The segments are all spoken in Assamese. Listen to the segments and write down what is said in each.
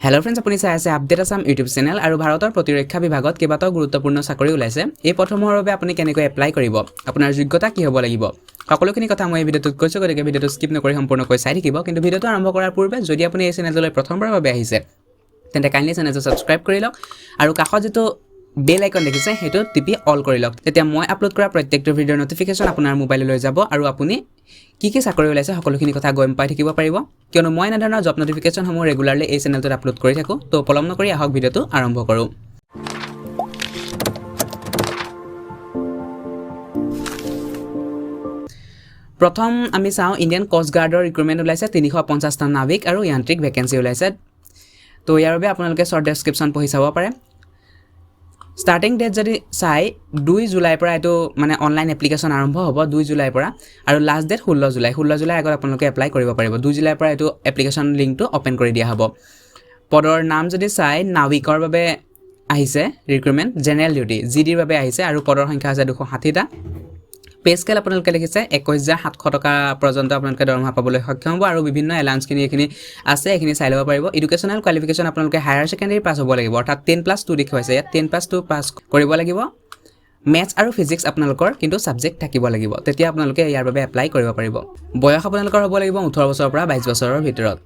হেল্ল' ফ্ৰেণ্ডছ, আপুনি চাই আছে আপডেট আছাম ইউটিউব চেনেল আৰু ভাৰতৰ প্ৰতিৰক্ষা বিভাগত কেইবাটাও গুৰুত্বপূৰ্ণ চাকৰি ওলাইছে। এই পদসমূহৰ বাবে আপুনি কেনেকৈ এপ্লাই কৰিব, আপোনাৰ যোগ্যতা কি হ'ব লাগিব, সকলোখিনি কথা মই এই ভিডিঅ'টোত কৈছোঁ। গতিকে ভিডিঅ'টো স্কিপ নকৰি সম্পূৰ্ণকৈ চাই থাকিব। কিন্তু ভিডিঅ'টো আৰম্ভ কৰাৰ পূৰ্বে যদি আপুনি এই চেনেললৈ প্ৰথমবাৰৰ বাবে আহিছে তেন্তে কাইণ্ডলি চেনেলটো ছাবস্ক্ৰাইব কৰি লওক আৰু কাষত যিটো বেল আইকন দেখিছে সেইটো টিপি অল কৰি লওক। তেতিয়া মই আপলোড কৰা প্ৰত্যেকটো ভিডিঅ'ৰ নটিফিকেশ্যন আপোনাৰ মোবাইললৈ যাব আৰু আপুনি কি চাকৰি ওলাইছে সকলোখিনি কথা গম পাই থাকিব পাৰিব, কিয়নো মই এনেধৰণৰ জব নটিফিকেশ্যনসমূহ ৰেগুলাৰলি এই চেনেলটোত আপলোড কৰি থাকোঁ। তো পলম নকৰি আহক ভিডিঅ'টো আৰম্ভ কৰোঁ। প্ৰথম আমি চাওঁ ইণ্ডিয়ান কোষ্ট গাৰ্ডৰ ৰিক্ৰুটমেণ্ট ওলাইছে 350টা নাবিক আৰু য়ান্ত্ৰিক ভেকেঞ্চি ওলাইছে। তো ইয়াৰ বাবে আপোনালোকে শ্বৰ্ট ডেছক্ৰিপশ্যন পঢ়ি চাব পাৰে। ষ্টাৰ্টিং ডেট যদি চাই 2 জুলাইৰ পৰা এইটো মানে অনলাইন এপ্লিকেশ্যন আৰম্ভ হ'ব 2 জুলাইৰ পৰা, আৰু লাষ্ট ডেট 16 জুলাইৰ আগত আপোনালোকে এপ্লাই কৰিব পাৰিব। 2 জুলাইৰ পৰা এইটো এপ্লিকেশ্যন লিংকটো অ'পেন কৰি দিয়া হ'ব। পদৰ নাম যদি চাই নাবিকৰ বাবে আহিছে ৰিক্ৰুটমেণ্ট, জেনেৰেল ডিউটি জিডিৰ বাবে আহিছে আৰু পদৰ সংখ্যা আছে 260টা। পে স্কেল আপোনালোকে দেখিছে 21,700 টকা পৰ্যন্ত আপোনালোকে দৰমহা পাবলৈ সক্ষম হ'ব আৰু বিভিন্ন এলাউন্সখিনি এইখিনি আছে, এইখিনি চাই ল'ব পাৰিব। এডুকেশ্যনেল কোৱালিফিকেশ্যন আপোনালোকে হায়াৰ ছেকেণ্ডেৰী পাছ হ'ব লাগিব, অৰ্থাৎ 10+2 দেখুৱাইছে ইয়াত 10+2 পাছ কৰিব লাগিব। মেথছ আৰু ফিজিক্স আপোনালোকৰ কিন্তু ছাবজেক্ট থাকিব লাগিব, তেতিয়া আপোনালোকে ইয়াৰ বাবে এপ্লাই কৰিব পাৰিব। বয়স আপোনালোকৰ হ'ব লাগিব 18 বছৰৰ পৰা 22 বছৰৰ ভিতৰত।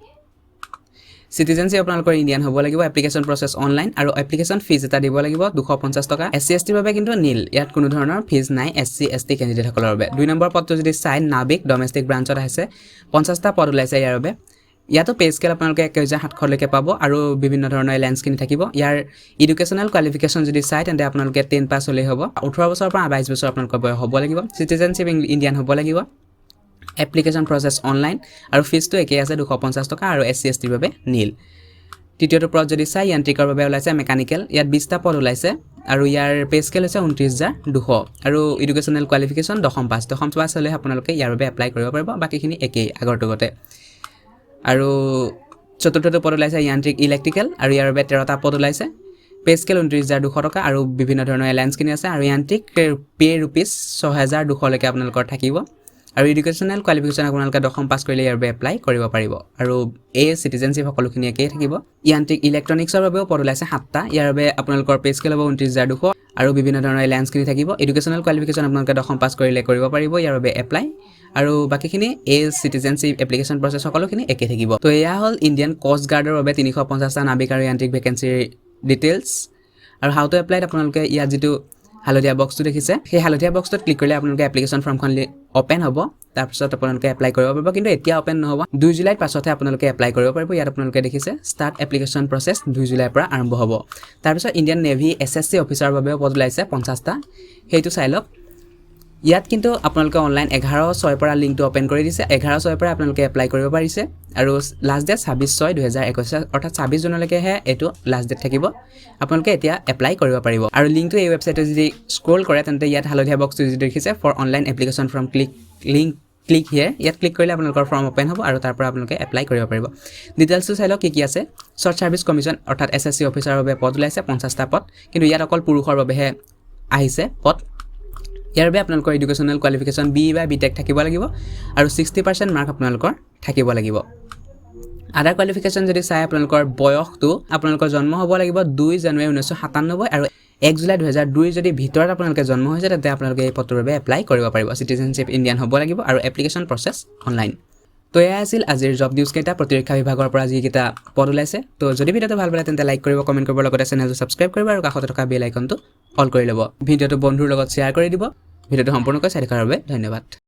চিটিজেনশ্বিপ আপোনালোকৰ ইণ্ডিয়ান হ'ব লাগিব। এপ্লিকেশ্যন প্ৰচেছ অনলাইন আৰু এপ্লিকেশ্যন ফিজ এটা দিব লাগিব 250 টকা। SC STৰ বাবে কিন্তু নীল, ইয়াত কোনো ধৰণৰ ফিজ নাই SC ST কেণ্ডিডেটসকলৰ বাবে। 2 নম্বৰ পদটো যদি চাই নাবিক ডমেষ্টিক ব্ৰাঞ্চত আছে 50টা পদ ওলাইছে ইয়াৰ বাবে। ইয়াতো পে স্কেল আপোনালোকে 21,700লৈকে পাব আৰু বিভিন্ন ধৰণৰ এলাউন্সখিনি থাকিব। ইয়াৰ এডুকেশ্যনেল কোৱালিফিকেশ্যন যদি চাই তেন্তে আপোনালোকে 10 পাছ হ'লেই হ'ব। 18 বছৰৰ পৰা 22 বছৰ আপোনালোকৰ বয়স হ'ব লাগিব। চিটিজেনশ্বিপ ইণ্ডিয়ান হ'ব লাগিব। এপ্লিকেশ্যন প্ৰচেছ অনলাইন আৰু ফিজটো একেই আছে 250 টকা আৰু SC STৰ বাবে নীল। তৃতীয়টো পদ যদি চাই য়ান্ত্ৰিকৰ বাবে ওলাইছে মেকানিকেল, ইয়াত 20টা পদ ওলাইছে আৰু ইয়াৰ পে স্কেল হৈছে 29,200 আৰু এডুকেশ্যনেল কোৱালিফিকেশ্যন দশম পাছ হ'লে আপোনালোকে ইয়াৰ বাবে এপ্লাই কৰিব পাৰিব। বাকীখিনি একেই আগৰটো গতে। আৰু চতুৰ্থটো পদ ওলাইছে য়ান্ত্ৰিক ইলেক্ট্ৰিকেল আৰু ইয়াৰ বাবে 13টা পদ ওলাইছে। পে স্কেল 29,200 টকা আৰু বিভিন্ন ধৰণৰ এলাউন্সখিনি আছে আৰু য়ান্ত্ৰিক পে ৰুপিজ 6,200লৈকে আপোনালোকৰ থাকিব। আৰু এডুকেশ্যনেল কোৱালিফিকেশ্যন আপোনালোকে দশম পাছ কৰিলে ইয়াৰ বাবে এপ্লাই কৰিব পাৰিব। আৰু এই চিটিজেনশ্বিপ সকলোখিনি একেই থাকিব। য়ান্ত্ৰিক ইলেক্ট্ৰনিক্সৰ বাবেও পদ ওলাইছে 7টা, ইয়াৰ বাবে আপোনালোকৰ পে স্কেল হ'ব 29,200 আৰু বিভিন্ন ধৰণৰ এলাউন্সখিনি থাকিব। এডুকেশ্যনেল কোৱালিফিকেশ্যন আপোনালোকে দশম পাছ কৰিলে কৰিব পাৰিব ইয়াৰ বাবে এপ্লাই। আৰু বাকীখিনি এই চিটিজেনশ্বিপ এপ্লিকেশ্যন প্ৰচেছ সকলোখিনি একেই থাকিব। তো এয়া হ'ল ইণ্ডিয়ান কোষ্ট গাৰ্ডৰ বাবে 350টা নাবিক আৰু য়ান্ত্ৰিক ভেকেঞ্চিৰ ডিটেইলছ। আৰু হাউ টু এপ্লাইত আপোনালোকে ইয়াত যিটো হালধীয়া বক্সটো দেখিছে সেই হালধীয়া বক্সটোত ক্লিক কৰিলে আপোনালোকে এপ্লিকেশ্যন ফৰ্মখন অ'পেন হ'ব। তাৰপিছত আপোনালোকে এপ্লাই কৰিব পাৰিব, কিন্তু এতিয়া অ'পেন নহ'ব। 2 জুলাইৰ পাছতহে আপোনালোকে এপ্লাই কৰিব পাৰিব। ইয়াত আপোনালোকে দেখিছে ষ্টাৰ্ট এপ্লিকেশ্যন প্ৰচেছ 2 জুলাইৰ পৰা আৰম্ভ হ'ব। তাৰপিছত ইণ্ডিয়ান নেভি SSC অফিচাৰৰ বাবেও পদ ওলাইছে 50টা, সেইটো চাই লওক। ইয়াত কিন্তু আপোনালোকে অনলাইন 11/6 পৰা লিংকটো অ'পেন কৰি দিছে। 11/6 পৰা আপোনালোকে এপ্লাই কৰিব পাৰিছে আৰু লাষ্ট ডেট 26/6/2021, অৰ্থাৎ 26 জুনলৈকেহে এইটো লাষ্ট ডেট থাকিব। আপোনালোকে এতিয়া এপ্লাই কৰিব পাৰিব। আৰু লিংকটো এই ৱেবছাইটত যদি স্ক্ৰল কৰে তেন্তে ইয়াত হালধীয়া বক্সটো যদি দেখিছে for online application form click here, ইয়াত ক্লিক কৰিলে আপোনালোকৰ ফৰ্ম অ'পেন হ'ব আৰু তাৰ পৰা আপোনালোকে এপ্লাই কৰিব পাৰিব। ডিটেইলছটো চাই লওক কি আছে। শ্বৰ্ট ছাৰ্ভিচ কমিশ্যন অৰ্থাৎ SSC অফিচাৰৰ বাবে পদ ওলাইছে 50টা পদ, কিন্তু ইয়াত অকল পুৰুষৰ বাবেহে আহিছে পদ। ইয়াৰ বাবে আপোনালোকৰ এডুকেশ্যনেল কোৱালিফিকেশ্যন BE বা BTech থাকিব লাগিব আৰু 60% মাৰ্ক আপোনালোকৰ থাকিব লাগিব। আদাৰ কোৱালিফিকেশ্যন যদি চাই আপোনালোকৰ বয়সটো আপোনালোকৰ জন্ম হ'ব লাগিব 2 জানুৱাৰী 1997 আৰু 1 জুলাই 2002 যদি ভিতৰত আপোনালোকে জন্ম হৈছে তেন্তে আপোনালোকে এই পদটোৰ বাবে এপ্লাই কৰিব পাৰিব। চিটিজেনশ্বিপ ইণ্ডিয়ান হ'ব লাগিব আৰু এপ্লিকেশ্যন প্ৰচেছ অনলাইন। তো এয়া আছিল আজিৰ জব নিউজকেইটা প্ৰতিৰক্ষা বিভাগৰ পৰা যিকেইটা পদ ওলাইছে। তো যদি ভিডিঅ'টো ভাল পালে তেন্তে লাইক কৰিব, কমেণ্ট কৰিব, লগতে চেনেলটো ছাবস্ক্ৰাইব কৰিব আৰু কাষতে থকা বেল আইকনটো অল কৰি ল'ব। ভিডিঅ'টো বন্ধুৰ লগত শ্বেয়াৰ কৰি দিব। ভিডিঅ'টো সম্পূৰ্ণকৈ চাই থকাৰ বাবে ধন্যবাদ।